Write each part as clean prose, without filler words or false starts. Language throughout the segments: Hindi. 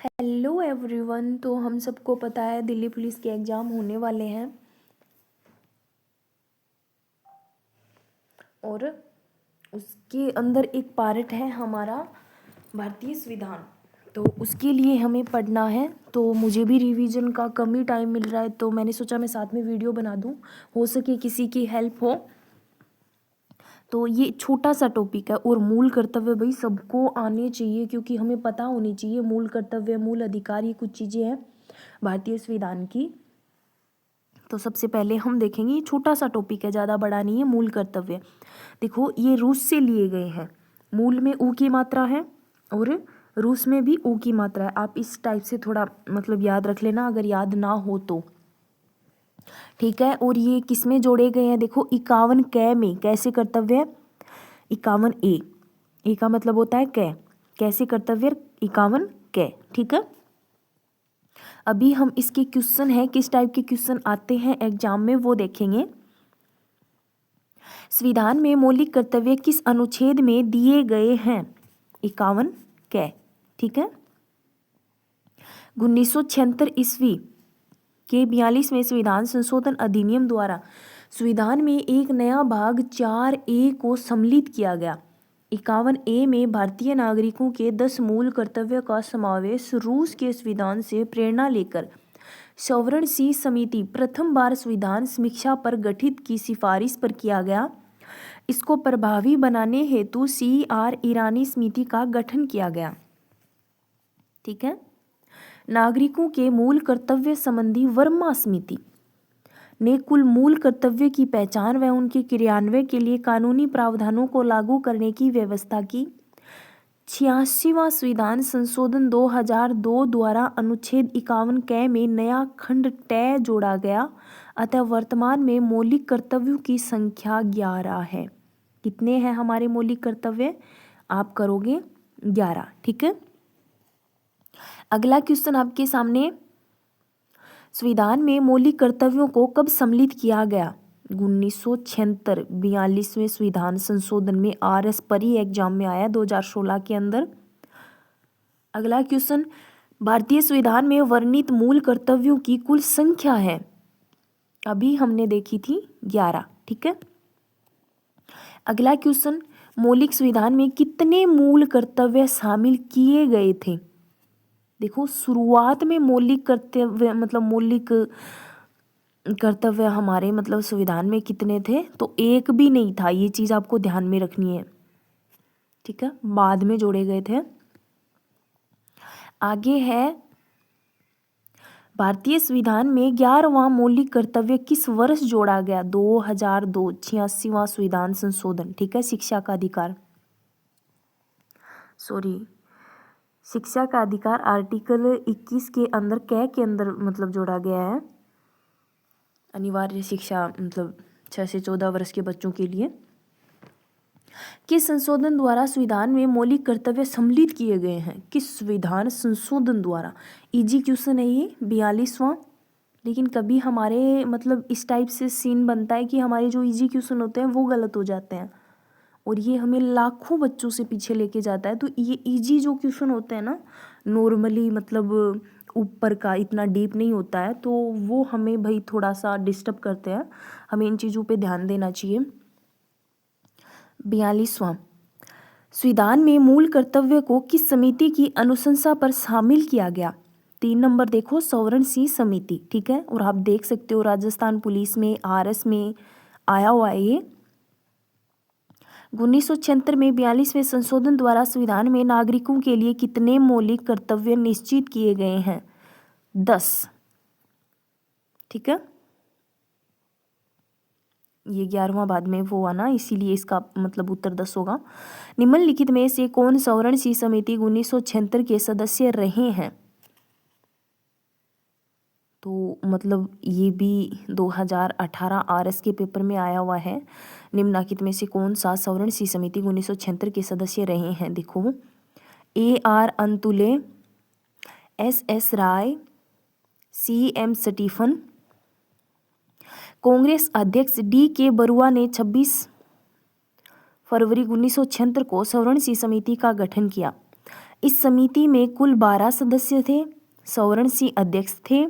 Hello everyone. तो हम सबको पता है दिल्ली पुलिस के एग्ज़ाम होने वाले हैं और उसके अंदर एक पार्ट है हमारा भारतीय संविधान। तो उसके लिए हमें पढ़ना है। तो मुझे भी रिवीजन का कम ही टाइम मिल रहा है, तो मैंने सोचा मैं साथ में वीडियो बना दूं, हो सके किसी की हेल्प हो। तो ये छोटा सा टॉपिक है और मूल कर्तव्य भाई सबको आने चाहिए, क्योंकि हमें पता होनी चाहिए मूल कर्तव्य, मूल अधिकार, ये कुछ चीज़ें हैं भारतीय संविधान की। तो सबसे पहले हम देखेंगे, ये छोटा सा टॉपिक है, ज़्यादा बड़ा नहीं है। मूल कर्तव्य देखो, ये रूस से लिए गए हैं। मूल में ऊ की मात्रा है और रूस में भी ऊ की मात्रा है। आप इस टाइप से थोड़ा मतलब याद रख लेना अगर याद ना हो तो, ठीक है। और ये किस में जोड़े गए हैं? देखो 51 कै में। कैसे कर्तव्य है? 51 ए का मतलब होता है कै। कैसे कर्तव्य? 51 कै, ठीक है। अभी हम इसके क्वेश्चन है, किस टाइप के क्वेश्चन आते हैं एग्जाम में वो देखेंगे। संविधान में मौलिक कर्तव्य किस अनुच्छेद में दिए गए हैं? 51 कै, ठीक है। 1976 ईस्वी के 42वें संविधान संशोधन अधिनियम द्वारा संविधान में एक नया भाग 4A को सम्मिलित किया गया। 51A में भारतीय नागरिकों के 10 मूल कर्तव्य का समावेश रूस के संविधान से प्रेरणा लेकर सॉवरेन सी समिति प्रथम बार संविधान समीक्षा पर गठित की सिफारिश पर किया गया। इसको प्रभावी बनाने हेतु CR ईरानी समिति का गठन किया गया, ठीक है। नागरिकों के मूल कर्तव्य संबंधी वर्मा समिति ने कुल मूल कर्तव्य की पहचान व उनके क्रियान्वयन के लिए कानूनी प्रावधानों को लागू करने की व्यवस्था की। 86वां संविधान संशोधन 2002 द्वारा अनुच्छेद 51 कै में नया खंड टै जोड़ा गया। अतः वर्तमान में मौलिक कर्तव्यों की संख्या 11 है। कितने हैं हमारे मौलिक कर्तव्य? आप करोगे 11, ठीक है। अगला क्वेश्चन आपके सामने, संविधान में मौलिक कर्तव्यों को कब सम्मिलित किया गया? 1976 42वें संविधान संशोधन में। RS परी एग्जाम में आया 2016 के अंदर। अगला क्वेश्चन, भारतीय संविधान में वर्णित मूल कर्तव्यों की कुल संख्या है? अभी हमने देखी थी 11, ठीक है। अगला क्वेश्चन, मौलिक संविधान में कितने मूल कर्तव्य शामिल किए गए थे? देखो शुरुआत में मौलिक कर्तव्य मतलब मौलिक कर्तव्य हमारे मतलब संविधान में कितने थे? तो एक भी नहीं था। ये चीज़ आपको ध्यान में रखनी है, ठीक है। बाद में जोड़े गए थे। आगे है, भारतीय संविधान में 11वां मौलिक कर्तव्य किस वर्ष जोड़ा गया? 2002 86वां संविधान संशोधन, ठीक है। शिक्षा का अधिकार, शिक्षा का अधिकार आर्टिकल 21 के अंदर कै के अंदर मतलब जोड़ा गया है। अनिवार्य शिक्षा मतलब 6 से 14 वर्ष के बच्चों के लिए। किस संशोधन द्वारा संविधान में मौलिक कर्तव्य सम्मिलित किए गए हैं? किस संविधान संशोधन द्वारा? इजी क्वेश्चन है ये, 42वां। लेकिन कभी हमारे मतलब इस टाइप से सीन बनता है कि हमारे जो इजी क्वेश्चन होते हैं वो गलत हो जाते हैं और ये हमें लाखों बच्चों से पीछे लेके जाता है। तो ये इजी जो क्वेश्चन होते हैं ना, नॉर्मली मतलब ऊपर का इतना डीप नहीं होता है, तो वो हमें भाई थोड़ा सा डिस्टर्ब करते हैं। हमें इन चीज़ों पे ध्यान देना चाहिए। 42वां, संविधान में मूल कर्तव्य को किस समिति की अनुशंसा पर शामिल किया गया? 3 नंबर देखो, सॉवरेन सी समिति, ठीक है। और आप देख सकते हो राजस्थान पुलिस में RS में आया हुआ है ये। 1976 में 42वें संशोधन द्वारा संविधान में नागरिकों के लिए कितने मौलिक कर्तव्य निश्चित किए गए हैं? 10, ठीक है। ये 11वां बाद में वो आना, इसीलिए इसका मतलब उत्तर 10 होगा। निम्नलिखित में से कौन सॉवरेन सी समिति 1976 के सदस्य रहे हैं? तो मतलब ये भी 2018 RS के पेपर में आया हुआ है। निम्नलिखित में से कौन सा सॉवरेन सी समिति 1976 के सदस्य रहे हैं? देखो AR अंतुले, SS राय, CM स्टीफन। कांग्रेस अध्यक्ष DK बरुआ ने 26 फरवरी 1976 को सॉवरेन सी समिति का गठन किया। इस समिति में कुल 12 सदस्य थे। सौवर्ण सिंह अध्यक्ष थे।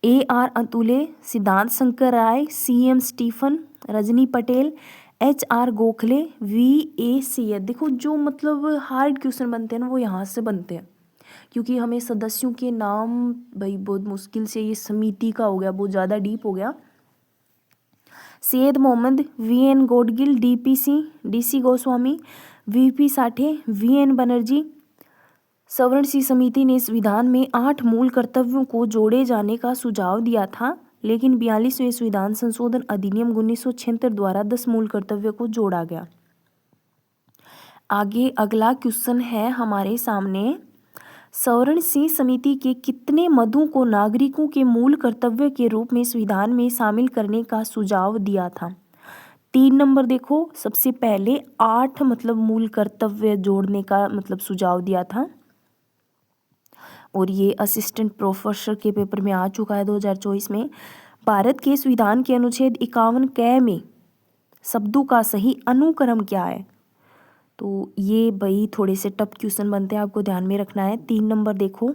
AR Atule, Siddhant Shankar Rai, CM Stephen, Rajni Patel, HR Gokhale, VA Sayyed. देखो जो मतलब हार्ड क्वेश्चन बनते हैं ना वो यहाँ से बनते हैं, क्योंकि हमें सदस्यों के नाम भाई बहुत मुश्किल से, ये समिति का हो गया बहुत ज़्यादा डीप हो गया। Syed Mohammad, VN Gadgil, DP Singh, DC Goswami, VP Sathe, VN Banerjee. सवर्ण सिंह समिति ने संविधान में 8 मूल कर्तव्यों को जोड़े जाने का सुझाव दिया था, लेकिन 42वें संविधान संशोधन अधिनियम 1976 द्वारा 10 मूल कर्तव्यों को जोड़ा गया। आगे अगला क्वेश्चन है हमारे सामने, सवर्ण सिंह समिति के कितने मदों को नागरिकों के मूल कर्तव्य के रूप में संविधान में शामिल करने का सुझाव दिया था? 3 नंबर देखो, सबसे पहले 8 मतलब मूल कर्तव्य जोड़ने का मतलब सुझाव दिया था, और ये असिस्टेंट प्रोफेसर के पेपर में आ चुका है 2024 में। भारत के संविधान के अनुच्छेद 51 क में शब्दों का सही अनुक्रम क्या है? तो ये भाई थोड़े से टफ क्वेश्चन बनते हैं, आपको ध्यान में रखना है। 3 नंबर देखो,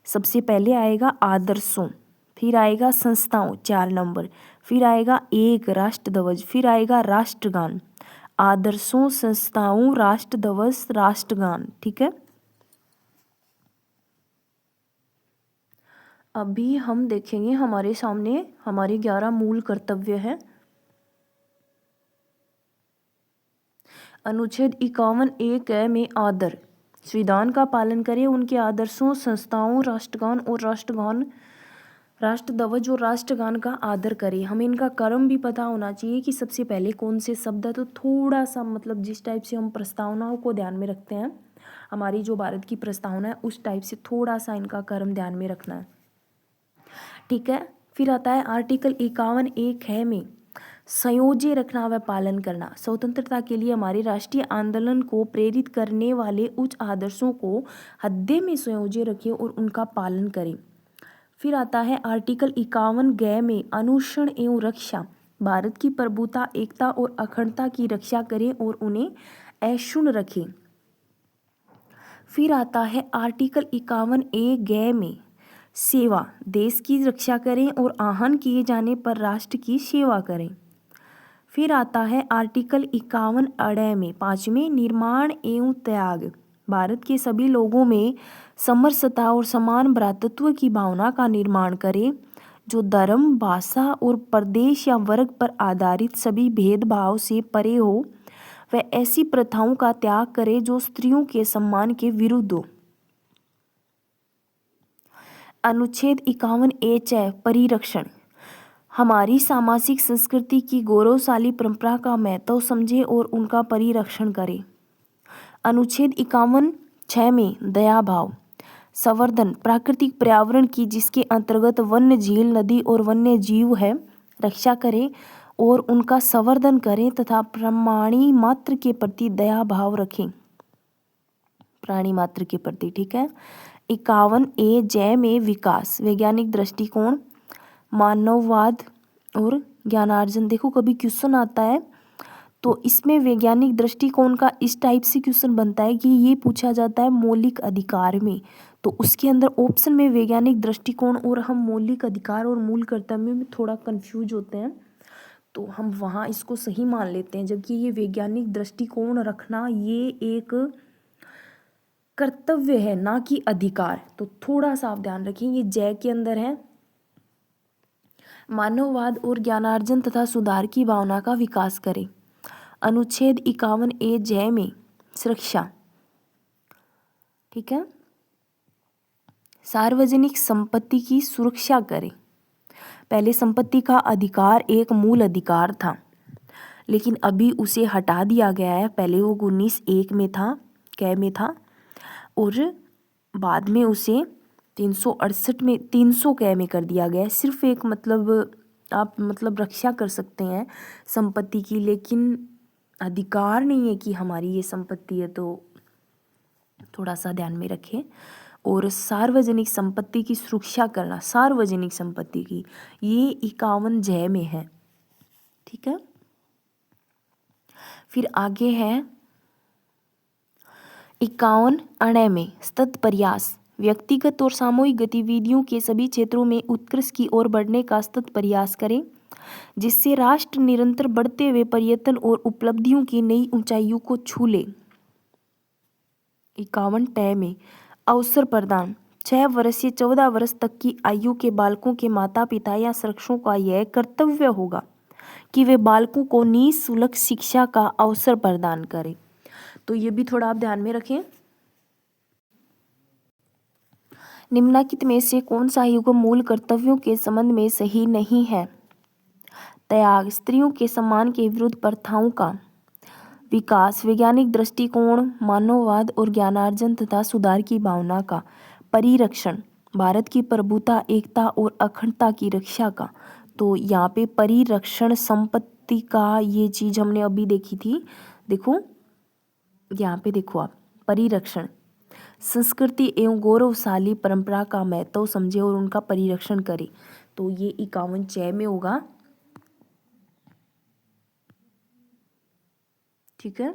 सबसे पहले आएगा आदर्शों, फिर आएगा संस्थाओं 4 नंबर, फिर आएगा एक राष्ट्र ध्वज, फिर आएगा राष्ट्रगान। आदर्शों, संस्थाओं, राष्ट्र ध्वज, राष्ट्रगान, ठीक है। अभी हम देखेंगे हमारे सामने हमारे 11 मूल कर्तव्य हैं। अनुच्छेद 51 एक में आदर, संविधान का पालन करें, उनके आदर्शों, संस्थाओं, राष्ट्रगान और राष्ट्र ध्वज और राष्ट्रगान का आदर करें। हमें इनका क्रम भी पता होना चाहिए कि सबसे पहले कौन से शब्द है। तो थोड़ा सा मतलब जिस टाइप से हम प्रस्तावनाओं को ध्यान में रखते हैं, हमारी जो भारत की प्रस्तावना है उस टाइप से थोड़ा सा इनका क्रम ध्यान में रखना है, ठीक है। फिर आता है आर्टिकल 51 एक है में संयोज्य रखना व पालन करना। स्वतंत्रता के लिए हमारे राष्ट्रीय आंदोलन को प्रेरित करने वाले उच्च आदर्शों को हृदय में संयोज्य रखें और उनका पालन करें। फिर आता है आर्टिकल 51 ग में अनुसरण एवं रक्षा, भारत की प्रभुता, एकता और अखंडता की रक्षा करें और उन्हें अक्षुण्ण रखें। फिर आता है आर्टिकल 51 ए ग में सेवा, देश की रक्षा करें और आहन किए जाने पर राष्ट्र की सेवा करें। फिर आता है आर्टिकल 51 अड़ में 5वें निर्माण एवं त्याग, भारत के सभी लोगों में समरसता और समान भ्रातृत्व की भावना का निर्माण करें, जो धर्म, भाषा और प्रदेश या वर्ग पर आधारित सभी भेदभाव से परे हो, वह ऐसी प्रथाओं का त्याग करे जो स्त्रियों के सम्मान के विरुद्ध हो। अनुच्छेद 51 एच है परिरक्षण, हमारी सामाजिक संस्कृति की गौरवशाली परंपरा का महत्व समझे और उनका परिरक्षण करें। अनुच्छेद 51 6 में दया भाव, संवर्धन, प्राकृतिक पर्यावरण की जिसके अंतर्गत वन्य, झील, नदी और वन्य जीव है, रक्षा करें और उनका संवर्धन करें तथा प्राणी मात्र के प्रति दया भाव रखें, प्राणी मात्र के प्रति, ठीक है। 51 ए जय में विकास, वैज्ञानिक दृष्टिकोण, मानववाद और ज्ञानार्जन। देखो कभी क्वेश्चन आता है तो इसमें वैज्ञानिक दृष्टिकोण का इस टाइप से क्वेश्चन बनता है कि ये पूछा जाता है मौलिक अधिकार में, तो उसके अंदर ऑप्शन में वैज्ञानिक दृष्टिकोण और हम मौलिक अधिकार और मूल कर्तव्य में थोड़ा कंफ्यूज होते हैं, तो हम वहाँ इसको सही मान लेते हैं, जबकि ये वैज्ञानिक दृष्टिकोण रखना ये एक कर्तव्य है ना कि अधिकार। तो थोड़ा सा आप ध्यान रखें, ये जय के अंदर है मानववाद और ज्ञानार्जन तथा सुधार की भावना का विकास करें। अनुच्छेद 51 ए जय में सुरक्षा, ठीक है, सार्वजनिक संपत्ति की सुरक्षा करें। पहले संपत्ति का अधिकार एक मूल अधिकार था, लेकिन अभी उसे हटा दिया गया है। पहले वो 19 एक में था, कै में था, और बाद में उसे 368 में 300 कै में कर दिया गया है। सिर्फ एक मतलब आप मतलब रक्षा कर सकते हैं संपत्ति की, लेकिन अधिकार नहीं है कि हमारी ये संपत्ति है, तो थोड़ा सा ध्यान में रखें। और सार्वजनिक संपत्ति की सुरक्षा करना, सार्वजनिक संपत्ति की, ये 51 जय में है, ठीक है। फिर आगे है 51 अण्य में सतत प्रयास व्यक्तिगत और सामूहिक गतिविधियों के सभी क्षेत्रों में उत्कृष्ट की ओर बढ़ने का सतत प्रयास करें, जिससे राष्ट्र निरंतर बढ़ते हुए पर्यटन और उपलब्धियों की नई ऊंचाइयों को छू ले। 51 टय में अवसर प्रदान 6 वर्ष से 14 वर्ष तक की आयु के बालकों के माता पिता या शिक्षकों का यह कर्तव्य होगा कि वे बालकों को निःशुल्क शिक्षा का अवसर प्रदान करें। तो ये भी थोड़ा आप ध्यान में रखें। निम्नलिखित में से कौन सा युग्म मूल कर्तव्यों के संबंध में सही नहीं है? त्याग, स्त्रियों के सम्मान के विरुद्ध प्रथाओं का विकास, वैज्ञानिक दृष्टिकोण, मानववाद और ज्ञानार्जन तथा सुधार की भावना का परिरक्षण, भारत की प्रभुता, एकता और अखंडता की रक्षा का। तो यहाँ पे परिरक्षण संपत्ति का ये चीज हमने अभी देखी थी। देखो यहाँ पे देखो आप, परिरक्षण संस्कृति एवं गौरवशाली परंपरा का महत्व समझे और उनका परिरक्षण करे। तो ये 51 च में होगा। ठीक है,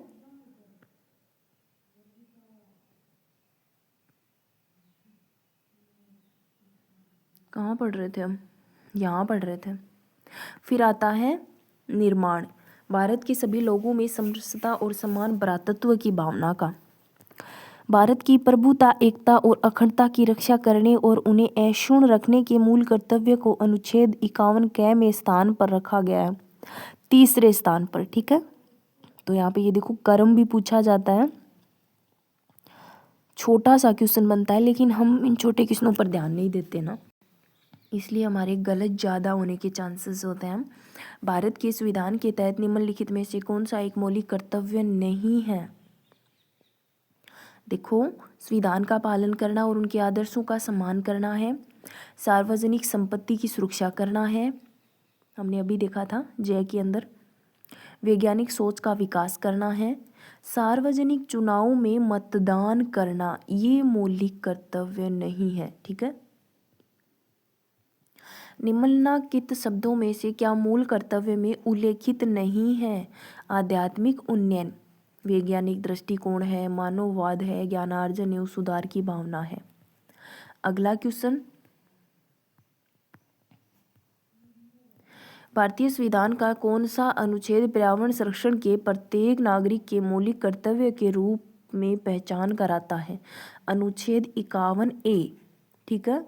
कहाँ पढ़ रहे थे हम? यहाँ पढ़ रहे थे। फिर आता है निर्माण, भारत के सभी लोगों में समरसता और समान भ्रातृत्व की भावना का, भारत की प्रभुता, एकता और अखंडता की रक्षा करने और उन्हें अक्षुण्ण रखने के मूल कर्तव्य को अनुच्छेद 51 क में स्थान पर रखा गया है, तीसरे स्थान पर। ठीक है, तो यहाँ पे ये देखो कर्म भी पूछा जाता है, छोटा सा क्वेश्चन बनता है, लेकिन हम इन छोटे क्वेश्चनों पर ध्यान नहीं देते ना, इसलिए हमारे गलत ज़्यादा होने के चांसेस होते हैं। भारत के संविधान के तहत निम्नलिखित में से कौन सा एक मौलिक कर्तव्य नहीं है? देखो, संविधान का पालन करना और उनके आदर्शों का सम्मान करना है, सार्वजनिक संपत्ति की सुरक्षा करना है, हमने अभी देखा था जय के अंदर, वैज्ञानिक सोच का विकास करना है, सार्वजनिक चुनावों में मतदान करना, ये मौलिक कर्तव्य नहीं है। ठीक है, निम्नलिखित शब्दों में से क्या मूल कर्तव्य में उल्लेखित नहीं है? आध्यात्मिक उन्नयन, वैज्ञानिक दृष्टिकोण है, मानववाद है, ज्ञानार्जन एवं सुधार की भावना है। अगला क्वेश्चन, भारतीय संविधान का कौन सा अनुच्छेद पर्यावरण संरक्षण के प्रत्येक नागरिक के मौलिक कर्तव्य के रूप में पहचान कराता है? अनुच्छेद 51 ए। ठीक है,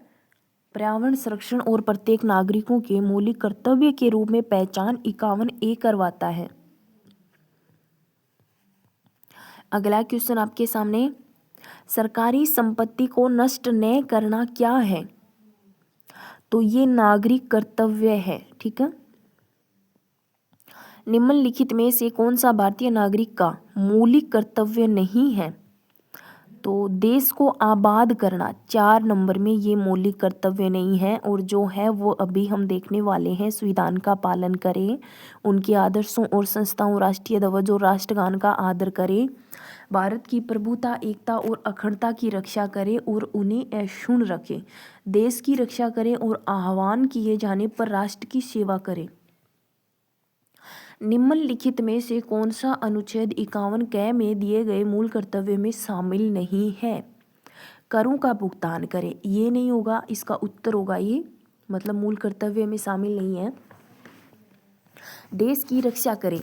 पर्यावरण संरक्षण और प्रत्येक नागरिकों के मौलिक कर्तव्य के रूप में पहचान 51 ए करवाता है। अगला क्वेश्चन आपके सामने, सरकारी संपत्ति को नष्ट न करना क्या है? तो ये नागरिक कर्तव्य है। ठीक है, निम्नलिखित में से कौन सा भारतीय नागरिक का मौलिक कर्तव्य नहीं है? तो देश को आबाद करना 4 नंबर में ये मौलिक कर्तव्य नहीं है, और जो है वो अभी हम देखने वाले हैं। संविधान का पालन करें, उनके आदर्शों और संस्थाओं, राष्ट्रीय ध्वज और राष्ट्रगान का आदर करें, भारत की प्रभुता, एकता और अखंडता की रक्षा करें और उन्हें अक्षुण्ण रखें, देश की रक्षा करें और आह्वान किए जाने पर राष्ट्र की सेवा करें। निम्नलिखित में से कौन सा अनुच्छेद 51 क में दिए गए मूल कर्तव्य में शामिल नहीं है? करों का भुगतान करें, ये नहीं होगा, इसका उत्तर होगा ये, मतलब मूल कर्तव्य में शामिल नहीं है। देश की रक्षा करें,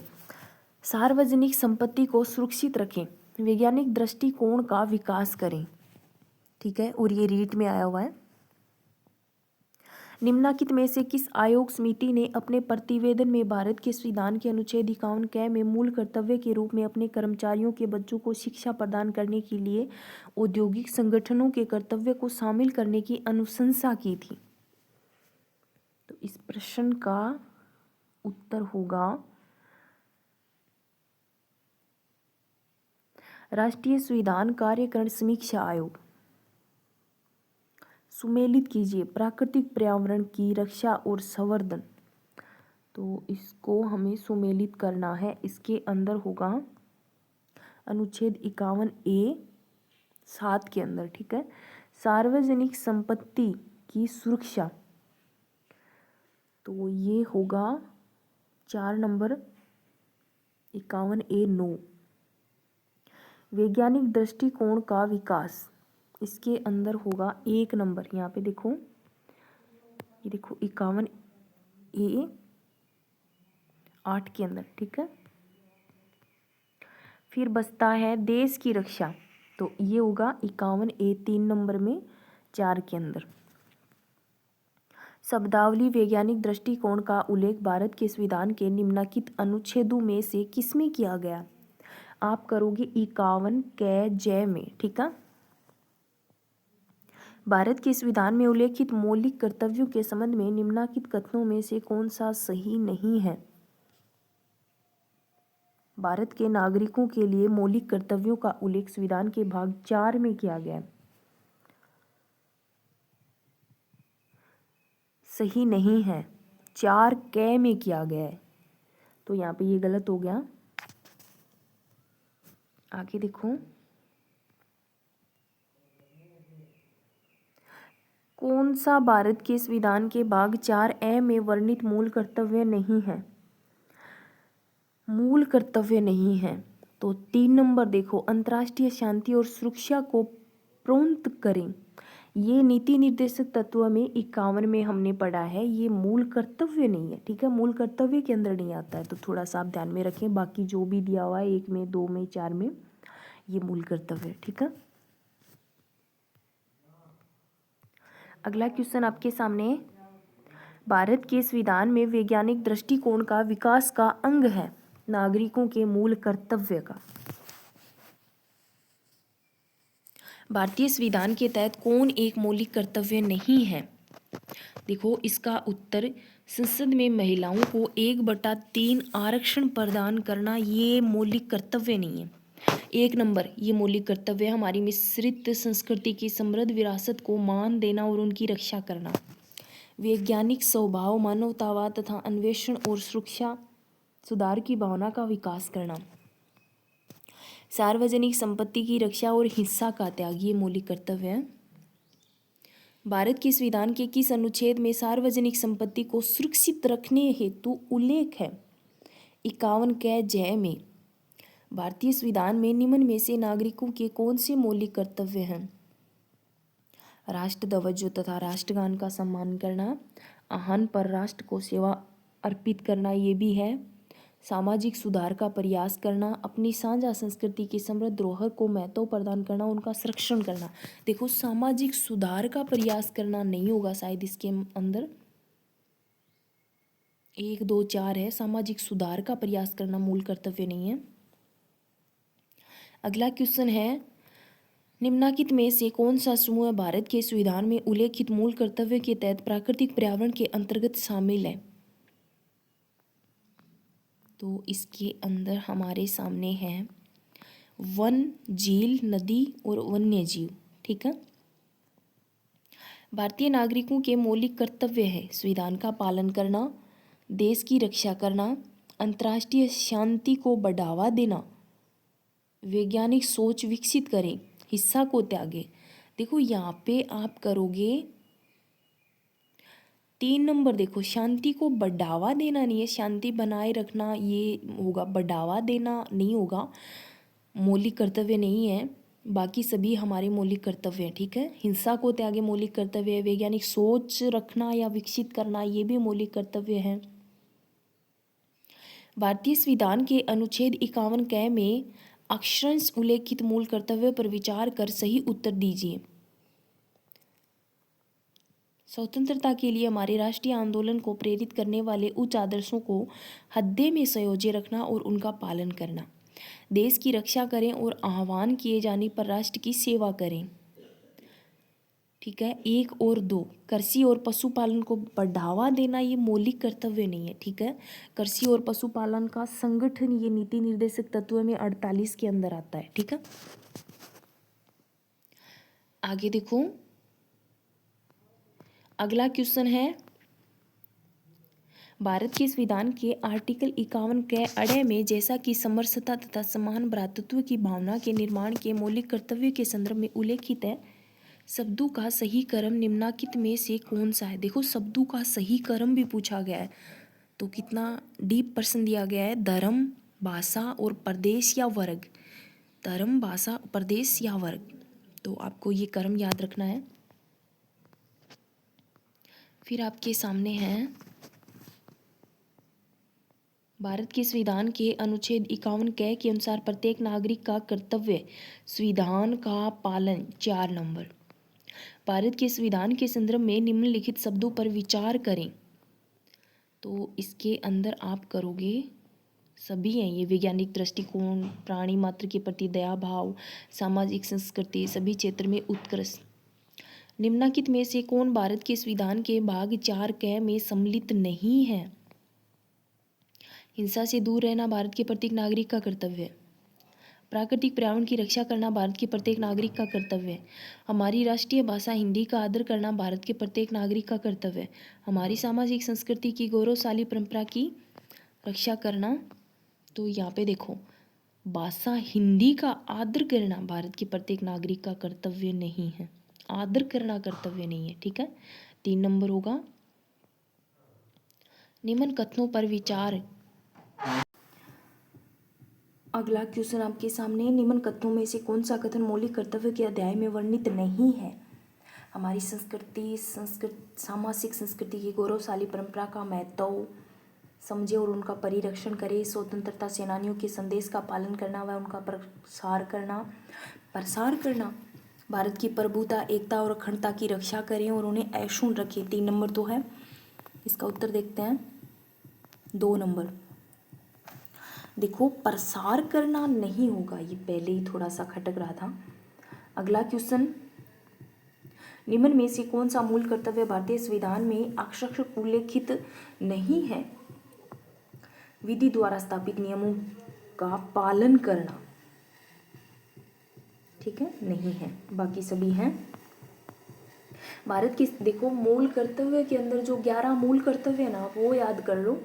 सार्वजनिक संपत्ति को सुरक्षित रखें, वैज्ञानिक दृष्टिकोण का विकास करें। ठीक है, और ये रीट में आया हुआ है। निम्नलिखित में से किस आयोग समिति ने अपने प्रतिवेदन में भारत के संविधान के अनुच्छेद 51 क में मूल कर्तव्य के रूप में अपने कर्मचारियों के बच्चों को शिक्षा प्रदान करने के लिए औद्योगिक संगठनों के कर्तव्य को शामिल करने की अनुशंसा की थी? तो इस प्रश्न का उत्तर होगा राष्ट्रीय संविधान कार्यकारिणी समीक्षा आयोग। सुमेलित कीजिए, प्राकृतिक पर्यावरण की रक्षा और संवर्धन, तो इसको हमें सुमेलित करना है। इसके अंदर होगा अनुच्छेद 51 ए 7 के अंदर। ठीक है, सार्वजनिक संपत्ति की सुरक्षा, तो ये होगा 4 नंबर 51 ए 9। वैज्ञानिक दृष्टिकोण का विकास, इसके अंदर होगा 1 नंबर। यहाँ पे देखो, ये देखो 51A 8 के अंदर, ठीक है। फिर बचता है देश की रक्षा, तो ये होगा 51A 3 नंबर में 4 के अंदर। शब्दावली वैज्ञानिक दृष्टिकोण का उल्लेख भारत के संविधान के निम्नलिखित अनुच्छेदों में से किसमें किया गया? आप करोगे 51 कै जय में, ठीक है। भारत के संविधान में उल्लेखित मौलिक कर्तव्यों के संबंध में निम्नलिखित कथनों में से कौन सा सही नहीं है? भारत के नागरिकों के लिए मौलिक कर्तव्यों का उल्लेख संविधान के भाग 4 में किया गया है। सही नहीं है, 4 कै में किया गया है, तो यहाँ पे ये गलत हो गया। आगे देखो, कौन सा भारत के संविधान के भाग 4A में वर्णित मूल कर्तव्य नहीं है? मूल कर्तव्य नहीं है, तो 3 नंबर देखो, अंतर्राष्ट्रीय शांति और सुरक्षा को प्रोन्नत करें। ये नीति निर्देशक तत्व में 51 में हमने पढ़ा है, ये मूल कर्तव्य नहीं है, ठीक है। मूल कर्तव्य के अंदर नहीं आता है, तो थोड़ा सा आप ध्यान में रखें। बाकी जो भी दिया हुआ है 1 में, 2 में, 4 में, ये मूल कर्तव्य है, ठीक है। अगला क्वेश्चन आपके सामने, भारत के संविधान में वैज्ञानिक दृष्टिकोण का विकास का अंग है नागरिकों के मूल कर्तव्य का। भारतीय संविधान के तहत कौन एक मौलिक कर्तव्य नहीं है? देखो, इसका उत्तर संसद में महिलाओं को 1/3 आरक्षण प्रदान करना, ये मौलिक कर्तव्य नहीं है। 1 नंबर, ये मौलिक कर्तव्य है हमारी मिश्रित संस्कृति की समृद्ध विरासत को मान देना और उनकी रक्षा करना। वैज्ञानिक स्वभाव, मानवतावाद तथा अन्वेषण और सुरक्षा सुधार की भावना का विकास करना। सार्वजनिक संपत्ति की रक्षा और हिंसा का त्याग, ये मौलिक कर्तव्य है। भारत के संविधान के किस अनुच्छेद में सार्वजनिक संपत्ति को सुरक्षित रखने हेतु उल्लेख है? 51 कै जय में। भारतीय संविधान में निम्न में से नागरिकों के कौन से मौलिक कर्तव्य हैं? राष्ट्रध्वज तथा राष्ट्रगान का सम्मान करना, आहन पर राष्ट्र को सेवा अर्पित करना, ये भी है। सामाजिक सुधार का प्रयास करना, अपनी साझा संस्कृति की समृद्ध धरोहर को महत्व प्रदान करना, उनका संरक्षण करना। देखो, सामाजिक सुधार का प्रयास करना नहीं होगा शायद इसके अंदर, 1, 2, 4 है। सामाजिक सुधार का प्रयास करना मूल कर्तव्य नहीं है। अगला क्वेश्चन है, निम्नलिखित में से कौन सा समूह भारत के संविधान में उल्लेखित मूल कर्तव्य के तहत प्राकृतिक पर्यावरण के अंतर्गत शामिल है? तो इसके अंदर हमारे सामने है वन, झील, नदी और वन्य जीव, ठीक है। भारतीय नागरिकों के मौलिक कर्तव्य है संविधान का पालन करना, देश की रक्षा करना, अंतर्राष्ट्रीय शांति को बढ़ावा देना, वैज्ञानिक सोच विकसित करें, हिंसा को त्यागें। देखो, यहाँ पे आप करोगे 3 नंबर, देखो, शांति को बढ़ावा देना नहीं है, शांति बनाए रखना ये होगा, बढ़ावा देना नहीं होगा, मौलिक कर्तव्य नहीं है। बाकी सभी हमारे मौलिक कर्तव्य हैं, ठीक है। हिंसा को त्यागे मौलिक कर्तव्य है, वैज्ञानिक सोच रखना या विकसित करना, ये भी मौलिक कर्तव्य है। भारतीय संविधान के अनुच्छेद 51 कै में अक्षरशः उल्लेखित मूल कर्तव्य पर विचार कर सही उत्तर दीजिए। स्वतंत्रता के लिए हमारे राष्ट्रीय आंदोलन को प्रेरित करने वाले उच्च आदर्शों को हृदय में संजोए रखना और उनका पालन करना, देश की रक्षा करें और आह्वान किए जाने पर राष्ट्र की सेवा करें, ठीक है। 1 और 2, कृषि और पशुपालन को बढ़ावा देना, ये मौलिक कर्तव्य नहीं है, ठीक है। कृषि और पशुपालन का संगठन, ये नीति निर्देशक तत्व में 48 के अंदर आता है, ठीक है। आगे देखो, अगला क्वेश्चन है, भारत के संविधान के आर्टिकल 51 कै अड़े में जैसा कि समरसता तथा समान भ्रातृत्व की भावना के निर्माण के मौलिक कर्तव्य के संदर्भ में उल्लेखित है, शब्दों का सही क्रम निम्नलिखित में से कौन सा है? देखो, शब्दों का सही क्रम भी पूछा गया है, तो कितना डीप प्रश्न दिया गया है। धर्म, भाषा और प्रदेश या वर्ग, धर्म, भाषा, प्रदेश या वर्ग। तो आपको ये क्रम याद रखना है। फिर आपके सामने है भारत के संविधान के अनुच्छेद 51 क के अनुसार प्रत्येक नागरिक का कर्तव्य संविधान का पालन। 4 नंबर, भारत के संविधान के संदर्भ में निम्नलिखित शब्दों पर विचार करें। तो इसके अंदर आप करोगे सभी हैं ये, वैज्ञानिक दृष्टिकोण, प्राणी मात्र के प्रति दया भाव, सामाजिक संस्कृति, सभी क्षेत्र में उत्कृष्ट। निम्नलिखित में से कौन भारत के संविधान के भाग 4 क में सम्मिलित नहीं है? हिंसा से दूर रहना भारत के प्रत्येक नागरिक का कर्तव्य है। प्राकृतिक पर्यावरण की रक्षा करना भारत के प्रत्येक नागरिक का कर्तव्य है। हमारी राष्ट्रीय भाषा हिंदी का आदर करना भारत के प्रत्येक नागरिक का कर्तव्य है। हमारी सामाजिक संस्कृति की गौरवशाली परंपरा की रक्षा करना। तो यहाँ पे देखो, भाषा हिंदी का आदर करना भारत के प्रत्येक नागरिक का कर्तव्य नहीं है। आदर करना कर्तव्य नहीं है, ठीक है। 3 नंबर होगा निम्न कथनों पर विचार। अगला क्वेश्चन आपके सामने, निम्न कथनों में से कौन सा कथन मौलिक कर्तव्य के अध्याय में वर्णित नहीं है? हमारी सामाजिक संस्कृति की गौरवशाली परंपरा का महत्व समझे और उनका परिरक्षण करें, स्वतंत्रता सेनानियों के संदेश का पालन करना व उनका प्रसार करना, भारत की प्रभुता, एकता और अखंडता की रक्षा करें और उन्हें अक्षुण्ण रखें। 3 नंबर तो है, इसका उत्तर देखते हैं। 2 नंबर देखो, प्रसार करना नहीं होगा, ये पहले ही थोड़ा सा खटक रहा था। अगला क्वेश्चन, निम्न में से कौन सा मूल कर्तव्य भारतीय संविधान में अक्षरशः उल्लेखित नहीं है? विधि द्वारा स्थापित नियमों का पालन करना, ठीक है, नहीं है। बाकी सभी हैं। भारत की देखो मूल कर्तव्य के अंदर जो 11 मूल कर्तव्य है ना, वो याद कर लो।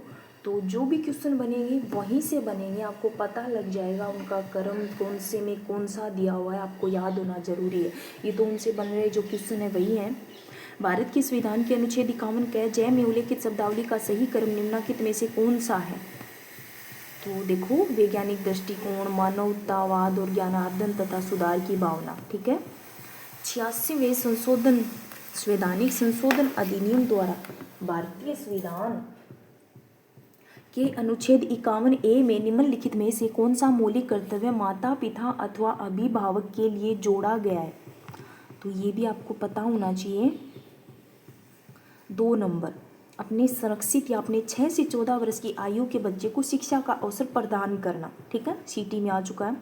तो जो भी क्वेश्चन बनेंगे वहीं से बनेंगे, आपको पता लग जाएगा उनका क्रम कौन से में कौन सा दिया हुआ है, आपको याद होना जरूरी है। ये तो उनसे बन रहे जो क्वेश्चन है वही है। भारत के संविधान के अनुच्छेद 51 क जय में उल्लेखित शब्दावली का सही क्रम निम्नलिखित में से कौन सा है? तो देखो, वैज्ञानिक दृष्टिकोण, मानवतावाद और ज्ञानार्जन तथा सुधार की भावना, ठीक है। 86वें संवैधानिक संशोधन अधिनियम द्वारा भारतीय संविधान के अनुच्छेद 51A में निम्नलिखित में से कौन सा मौलिक कर्तव्य माता पिता अथवा अभिभावक के लिए जोड़ा गया है? तो ये भी आपको पता होना चाहिए। 2 नंबर, अपने संरक्षित या अपने 6 से 14 वर्ष की आयु के बच्चे को शिक्षा का अवसर प्रदान करना, ठीक है, सीटी में आ चुका है।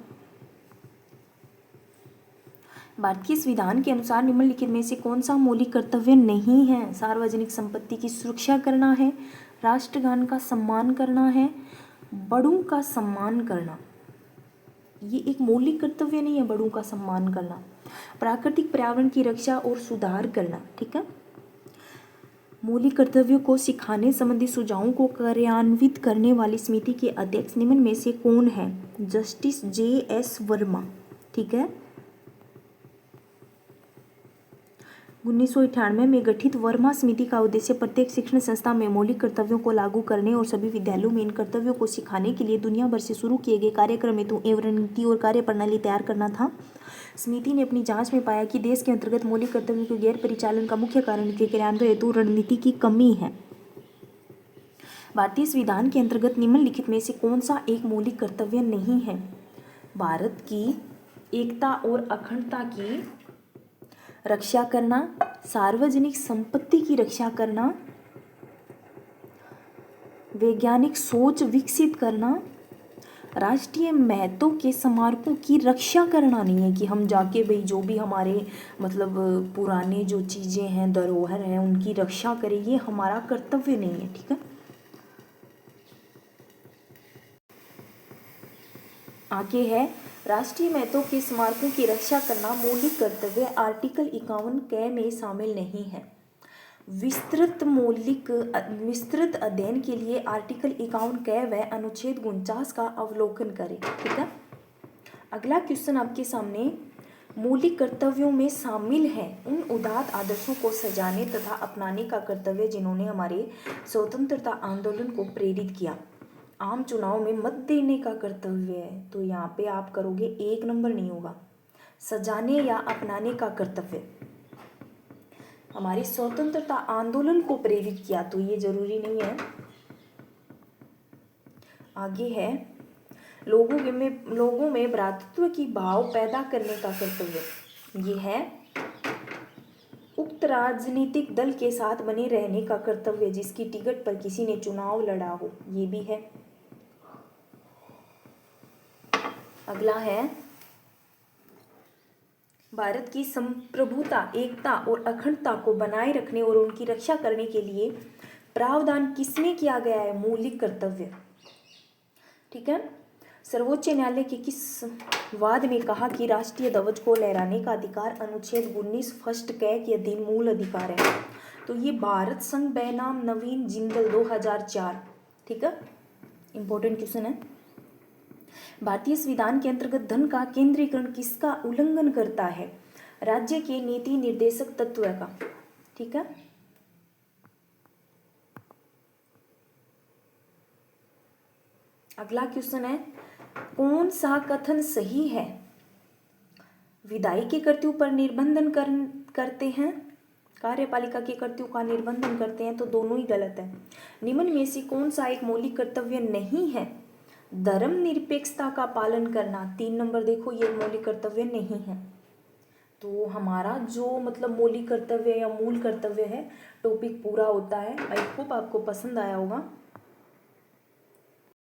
भारतीय संविधान के अनुसार निम्नलिखित में से कौन सा मौलिक कर्तव्य नहीं है? सार्वजनिक संपत्ति की सुरक्षा करना है, राष्ट्रगान का सम्मान करना है, बड़ों का सम्मान करना। ये एक मौलिक कर्तव्य नहीं है, बड़ों का सम्मान करना। प्राकृतिक पर्यावरण की रक्षा और सुधार करना, ठीक है। मौलिक कर्तव्यों को सिखाने संबंधी सुझावों को कार्यान्वित करने वाली समिति के अध्यक्ष निम्न में से कौन है? जस्टिस JS वर्मा, ठीक है। 1998 में गठित वर्मा समिति का उद्देश्य प्रत्येक शिक्षण संस्था में मौलिक कर्तव्यों को लागू करने और सभी विद्यालयों में इन कर्तव्यों को सिखाने के लिए दुनिया भर से शुरू किए गए कार्यक्रम हेतु एवं रणनीति और कार्यप्रणाली तैयार करना था। समिति ने अपनी जांच में पाया कि देश के अंतर्गत मौलिक कर्तव्यों के गैर परिचालन का मुख्य कारण के क्रियान्वयन हेतु रणनीति की कमी है। भारतीय संविधान के अंतर्गत निम्नलिखित में से कौन सा एक मौलिक कर्तव्य नहीं है? भारत की एकता और अखंडता की रक्षा करना, सार्वजनिक संपत्ति की रक्षा करना, वैज्ञानिक सोच विकसित करना, राष्ट्रीय महत्व के स्मारकों की रक्षा करना नहीं है कि हम जाके भाई जो भी हमारे मतलब पुराने जो चीज़ें हैं, धरोहर हैं, उनकी रक्षा करें, ये हमारा कर्तव्य नहीं है, ठीक है। आगे है राष्ट्रीय महत्व के स्मारकों की रक्षा करना मौलिक कर्तव्य आर्टिकल 51 क में शामिल नहीं है। विस्तृत अध्ययन के लिए आर्टिकल 51 क व अनुच्छेद 49 का अवलोकन करें, ठीक है। अगला क्वेश्चन आपके सामने, मौलिक कर्तव्यों में शामिल है उन उदात्त आदर्शों को सजाने तथा अपनाने का कर्तव्य जिन्होंने हमारे स्वतंत्रता आंदोलन को प्रेरित किया। आम चुनाव में मत देने का कर्तव्य है, तो यहाँ पे आप करोगे 1 नंबर नहीं होगा। सजाने या अपनाने का कर्तव्य, हमारी स्वतंत्रता आंदोलन को प्रेरित किया, तो ये जरूरी नहीं है। आगे है लोगों में भ्रातृत्व की भाव पैदा करने का कर्तव्य, ये है उक्त राजनीतिक दल के साथ बने रहने का कर्तव्य जिसकी टिकट पर किसी ने चुनाव लड़ा हो, ये भी है। अगला है भारत की संप्रभुता, एकता और अखंडता को बनाए रखने और उनकी रक्षा करने के लिए प्रावधान किसमें किया गया है, मौलिक कर्तव्य। ठीक है। सर्वोच्च न्यायालय के किस वाद में कहा कि राष्ट्रीय ध्वज को लहराने का अधिकार अनुच्छेद 19 फर्स्ट क के अधीन मूल अधिकार है, तो ये भारत संघ बैनाम नवीन जिंदल 2004। ठीक है, इंपॉर्टेंट क्वेश्चन है। भारतीय संविधान के अंतर्गत धन का केंद्रीकरण किसका उल्लंघन करता है, राज्य के नीति निर्देशक तत्व का। ठीक है, अगला क्वेश्चन है कौन सा कथन सही है, विधायी के कर्तव्यों पर निर्बंधन करते हैं, कार्यपालिका के कर्तव्यों का निर्बंधन करते हैं, तो दोनों ही गलत है। निम्न में से कौन सा एक मौलिक कर्तव्य नहीं है, धर्मनिरपेक्षता का पालन करना। 3 नंबर देखो, ये मौलिक कर्तव्य नहीं है। तो हमारा जो मतलब मौलिक कर्तव्य या मूल कर्तव्य है, टॉपिक पूरा होता है। आई होप आपको पसंद आया होगा।